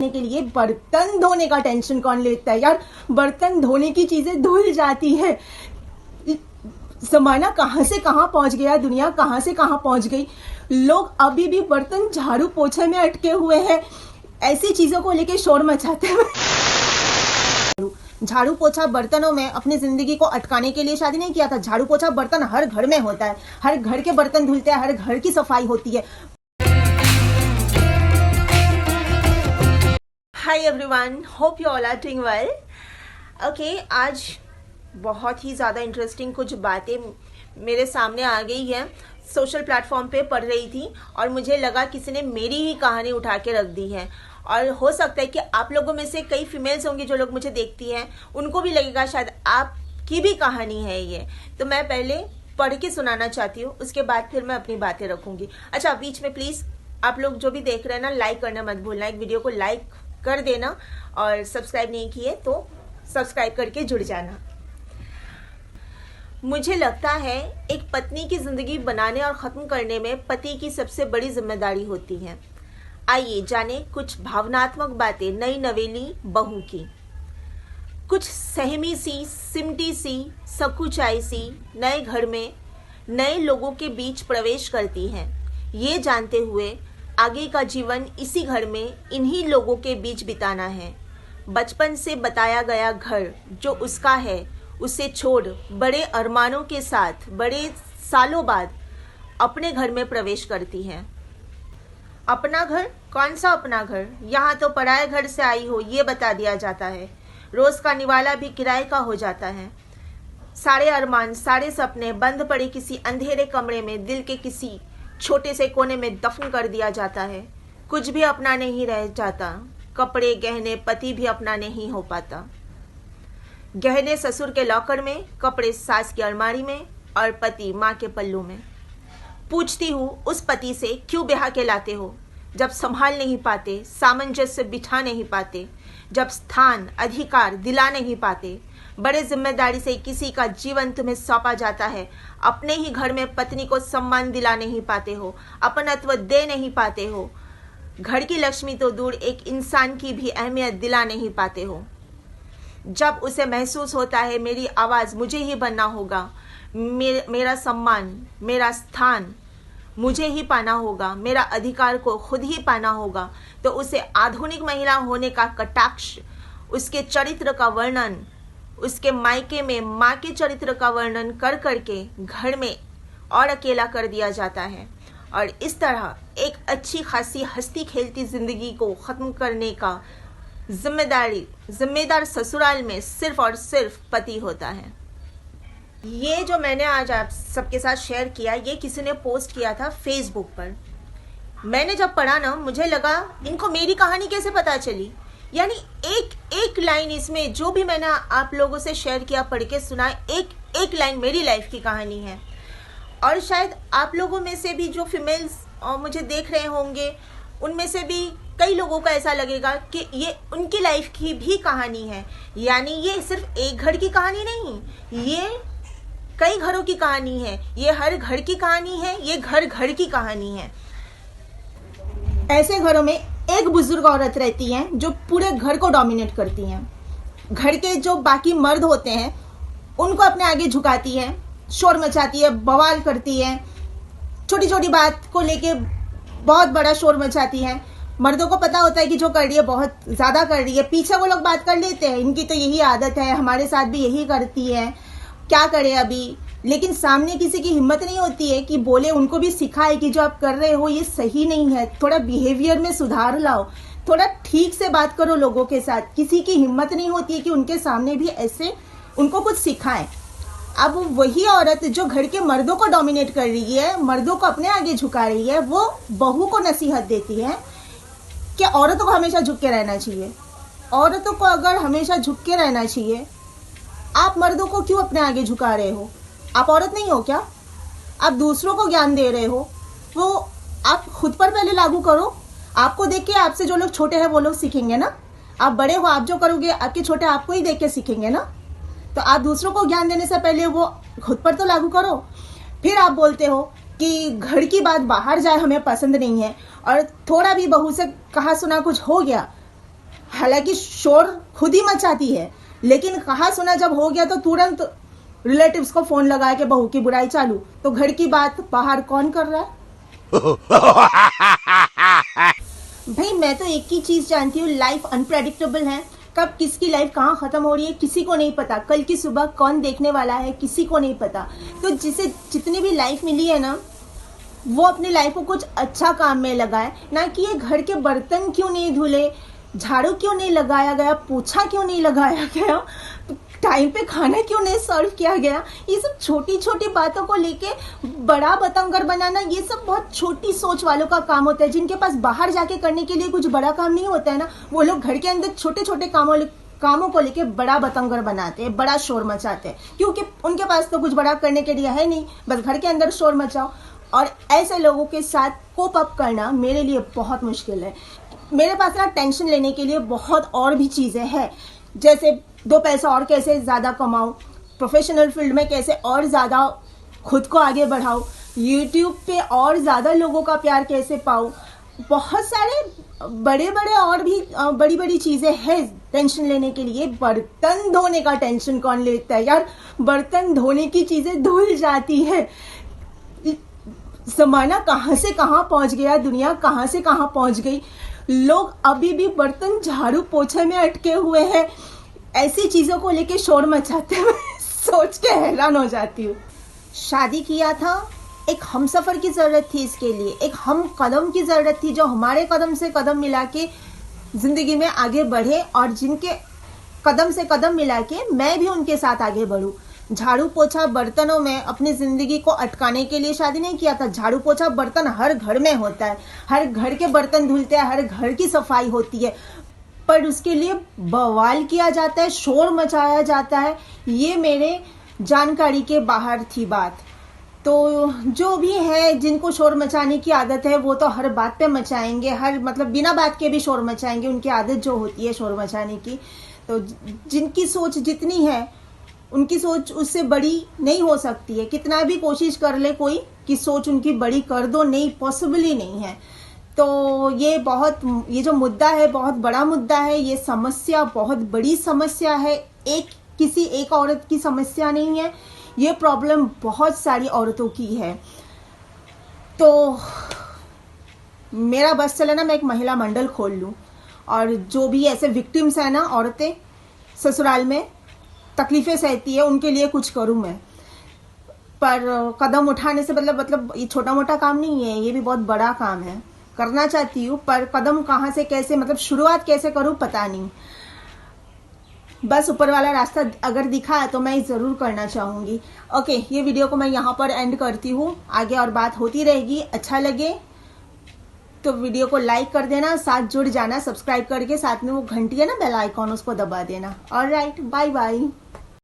के लिए बर्तन धोने का टेंशन कौन लेता है यार। बर्तन धोने की चीजें धुल जाती है। जमाना कहां से कहां पहुंच गया, दुनिया कहां से कहां पहुंच गई। लोग अभी भी बर्तन झाड़ू पोछे में अटके हुए हैं, ऐसी चीजों को लेके शोर मचाते हैं। झाड़ू पोछा बर्तनों में अपनी जिंदगी को अटकाने के लिए शादी नहीं किया था। झाड़ू पोछा बर्तन हर घर में होता है, हर घर के बर्तन धुलते हैं, हर घर की सफाई होती है। Hi everyone, hope you all are doing well. Okay, आज बहुत ही ज़्यादा इंटरेस्टिंग कुछ बातें मेरे सामने आ गई हैं। सोशल प्लेटफॉर्म पे पढ़ रही थी और मुझे लगा किसी ने मेरी ही कहानी उठा के रख दी है। और हो सकता है कि आप लोगों में से कई फीमेल्स होंगी जो लोग मुझे देखती हैं, उनको भी लगेगा शायद आपकी भी कहानी है ये। तो मैं पहले पढ़ के सुनाना चाहती हूँ, उसके बाद फिर मैं अपनी बातें रखूंगी। अच्छा, बीच में प्लीज़ आप लोग जो भी देख रहे हैं ना, लाइक करना मत भूलना। एक वीडियो को लाइक कर देना और सब्सक्राइब नहीं किए तो सब्सक्राइब करके जुड़ जाना। मुझे लगता है एक पत्नी की जिंदगी बनाने और ख़त्म करने में पति की सबसे बड़ी जिम्मेदारी होती है। आइए जाने कुछ भावनात्मक बातें नई नवेली बहू की। कुछ सहमी सी, सिमटी सी, सकुचाई सी नए घर में नए लोगों के बीच प्रवेश करती हैं, ये जानते हुए आगे का जीवन इसी घर में इन्हीं लोगों के बीच बिताना है। बचपन से बताया गया घर जो उसका है, उसे छोड़ बड़े अरमानों के साथ बड़े सालों बाद अपने घर में प्रवेश करती है। अपना घर? कौन सा अपना घर? यहाँ तो पराये घर से आई हो ये बता दिया जाता है। रोज का निवाला भी किराए का हो जाता है। सारे अरमान, सारे सपने बंद पड़े किसी अंधेरे कमरे में दिल के किसी छोटे से कोने में दफन कर दिया जाता है। कुछ भी अपना नहीं रह जाता। कपड़े, गहने, पति भी अपना नहीं हो पाता। गहने ससुर के लॉकर में, कपड़े सास की अलमारी में और पति माँ के पल्लू में। पूछती हूँ उस पति से, क्यों ब्याह के लाते हो जब संभाल नहीं पाते, सामंजस्य बिठा नहीं पाते, जब स्थान अधिकार दिला नहीं पाते। बड़े जिम्मेदारी से किसी का जीवन तुम्हें सौंपा जाता है, अपने ही घर में पत्नी को सम्मान दिला नहीं पाते हो, अपनत्व दे नहीं पाते हो। घर की लक्ष्मी तो दूर, एक इंसान की भी अहमियत दिला नहीं पाते हो। जब उसे महसूस होता है मेरी आवाज़ मुझे ही बनना होगा, मेरा सम्मान, मेरा स्थान मुझे ही पाना होगा, मेरा अधिकार को खुद ही पाना होगा, तो उसे आधुनिक महिला होने का कटाक्ष, उसके चरित्र का वर्णन, उसके मायके में माँ के चरित्र का वर्णन कर करके घर में और अकेला कर दिया जाता है। और इस तरह एक अच्छी खासी हंसती खेलती जिंदगी को ख़त्म करने का जिम्मेदार ससुराल में सिर्फ और सिर्फ पति होता है। ये जो मैंने आज आप सबके साथ शेयर किया, ये किसी ने पोस्ट किया था फेसबुक पर। मैंने जब पढ़ा ना, मुझे लगा इनको मेरी कहानी कैसे पता चली। यानी एक लाइन इसमें जो भी मैंने आप लोगों से शेयर किया, पढ़ के सुना, एक लाइन मेरी लाइफ की कहानी है। और शायद आप लोगों में से भी जो फीमेल्स मुझे देख रहे होंगे, उनमें से भी कई लोगों को ऐसा लगेगा कि ये उनकी लाइफ की भी कहानी है। यानी ये सिर्फ एक घर की कहानी नहीं, ये कई घरों की कहानी है, ये हर घर की कहानी है, ये घर घर की कहानी है। ऐसे घरों में एक बुजुर्ग औरत रहती है जो पूरे घर को डोमिनेट करती हैं। घर के जो बाकी मर्द होते हैं उनको अपने आगे झुकाती है, शोर मचाती है, बवाल करती है, छोटी छोटी बात को लेके बहुत बड़ा शोर मचाती है। मर्दों को पता होता है कि जो कर रही है बहुत ज़्यादा कर रही है, पीछे वो लोग बात कर लेते हैं, इनकी तो यही आदत है, हमारे साथ भी यही करती है, क्या करे अभी। लेकिन सामने किसी की हिम्मत नहीं होती है कि बोले, उनको भी सिखाए कि जो आप कर रहे हो ये सही नहीं है, थोड़ा बिहेवियर में सुधार लाओ, थोड़ा ठीक से बात करो लोगों के साथ। किसी की हिम्मत नहीं होती है कि उनके सामने भी ऐसे उनको कुछ सिखाएं। अब वही औरत जो घर के मर्दों को डोमिनेट कर रही है, मर्दों को अपने आगे झुका रही है, वो बहू को नसीहत देती है कि औरतों को हमेशा झुक के रहना चाहिए। औरतों को अगर हमेशा झुक के रहना चाहिए, आप मर्दों को क्यों अपने आगे झुका रहे हो? आप औरत नहीं हो क्या? आप दूसरों को ज्ञान दे रहे हो, वो आप खुद पर पहले लागू करो। आपको देख के आपसे जो लोग छोटे हैं वो लोग सीखेंगे ना। आप बड़े हो, आप जो करोगे आपके छोटे आपको ही देख के सीखेंगे ना। तो आप दूसरों को ज्ञान देने से पहले वो खुद पर तो लागू करो। फिर आप बोलते हो कि घर की बात बाहर जाए हमें पसंद नहीं है, और थोड़ा भी बहू से कहा सुना कुछ हो गया हालांकि शोर खुद ही मचाती है, लेकिन कहा सुना जब हो गया तो तुरंत रिलेटिव्स को फोन लगा के बहू की बुराई चालू। तो घर की बात बाहर कौन कर रहा है? भाई मैं तो एक ही चीज जानती हूँ, लाइफ अनप्रेडिक्टेबल है। कब किसकी लाइफ कहाँ खत्म हो रही है किसी को नहीं पता, कल की सुबह कौन देखने वाला है किसी को नहीं पता। तो जिसे जितनी भी लाइफ मिली है ना, वो अपनी लाइफ को कुछ अच्छा काम में लगाए, ना कि ये घर के बर्तन क्यों नहीं धुले, झाड़ू क्यों नहीं लगाया गया, पोछा क्यों नहीं लगाया गया, टाइम पे खाना क्यों नहीं सर्व किया गया। ये सब छोटी छोटी बातों को लेके बड़ा बतंगर बनाना, ये सब बहुत छोटी सोच वालों का काम होता है। जिनके पास बाहर जाके करने के लिए कुछ बड़ा काम नहीं होता है ना, वो लोग घर के अंदर छोटे छोटे कामों को लेके बड़ा बतंगर बनाते हैं, बड़ा शोर मचाते हैं, क्योंकि उनके पास तो कुछ बड़ा करने के लिए है नहीं, बस घर के अंदर शोर मचाओ। और ऐसे लोगों के साथ कोप अप करना मेरे लिए बहुत मुश्किल है। मेरे पास ना टेंशन लेने के लिए बहुत और भी चीजें हैं, जैसे 2 पैसा और कैसे ज्यादा कमाऊं, प्रोफेशनल फील्ड में कैसे और ज्यादा खुद को आगे बढ़ाऊं, यूट्यूब पे और ज्यादा लोगों का प्यार कैसे पाऊं। बहुत सारे बड़े बड़े और भी बड़ी बड़ी चीजें हैं टेंशन लेने के लिए। बर्तन धोने का टेंशन कौन लेता है यार? बर्तन धोने की चीजें धुल जाती है। जमाना कहाँ से कहाँ पहुंच गया, दुनिया कहाँ से कहाँ पहुंच गई। लोग अभी भी बर्तन झाड़ू पोछे में अटके हुए हैं, ऐसी चीजों को लेके शोर मचाते हुए सोच के हैरान हो जाती हूँ। शादी किया था, एक हमसफर की जरूरत थी, इसके लिए एक हम कदम की जरूरत थी, जो हमारे कदम से कदम मिला के जिंदगी में आगे बढ़े, और जिनके कदम से कदम मिला के मैं भी उनके साथ आगे बढ़ूं। झाड़ू पोछा बर्तनों में अपनी जिंदगी को अटकाने के लिए शादी नहीं किया था। झाड़ू पोछा बर्तन हर घर में होता है, हर घर के बर्तन धुलते हैं, हर घर की सफाई होती है, पर उसके लिए बवाल किया जाता है, शोर मचाया जाता है। ये मेरे जानकारी के बाहर थी बात। तो जो भी है, जिनको शोर मचाने की आदत है वो तो हर बात पे मचाएंगे, हर मतलब बिना बात के भी शोर मचाएंगे, उनकी आदत जो होती है शोर मचाने की। तो जिनकी सोच जितनी है, उनकी सोच उससे बड़ी नहीं हो सकती है। कितना भी कोशिश कर ले कोई कि सोच उनकी बड़ी कर दो, नहीं, पॉसिबल ही नहीं है। तो ये जो मुद्दा है बहुत बड़ा मुद्दा है, ये समस्या बहुत बड़ी समस्या है, किसी एक औरत की समस्या नहीं है, ये प्रॉब्लम बहुत सारी औरतों की है। तो मेरा बस चले ना, मैं एक महिला मंडल खोल लूं, और जो भी ऐसे विक्टिम्स है ना, औरतें ससुराल में तकलीफें सहती है, उनके लिए कुछ करूं मैं। पर कदम उठाने से मतलब ये छोटा मोटा काम नहीं है, ये भी बहुत बड़ा काम है। करना चाहती हूँ, पर कदम कहाँ से कैसे, मतलब शुरुआत कैसे करूं पता नहीं। बस ऊपर वाला रास्ता अगर दिखा है तो मैं जरूर करना चाहूंगी। ओके, ये वीडियो को मैं यहाँ पर एंड करती हूँ, आगे और बात होती रहेगी। अच्छा लगे तो वीडियो को लाइक कर देना, साथ जुड़ जाना सब्सक्राइब करके, साथ में वो घंटी है ना बेल आइकॉन, उसको दबा देना। Alright, bye bye.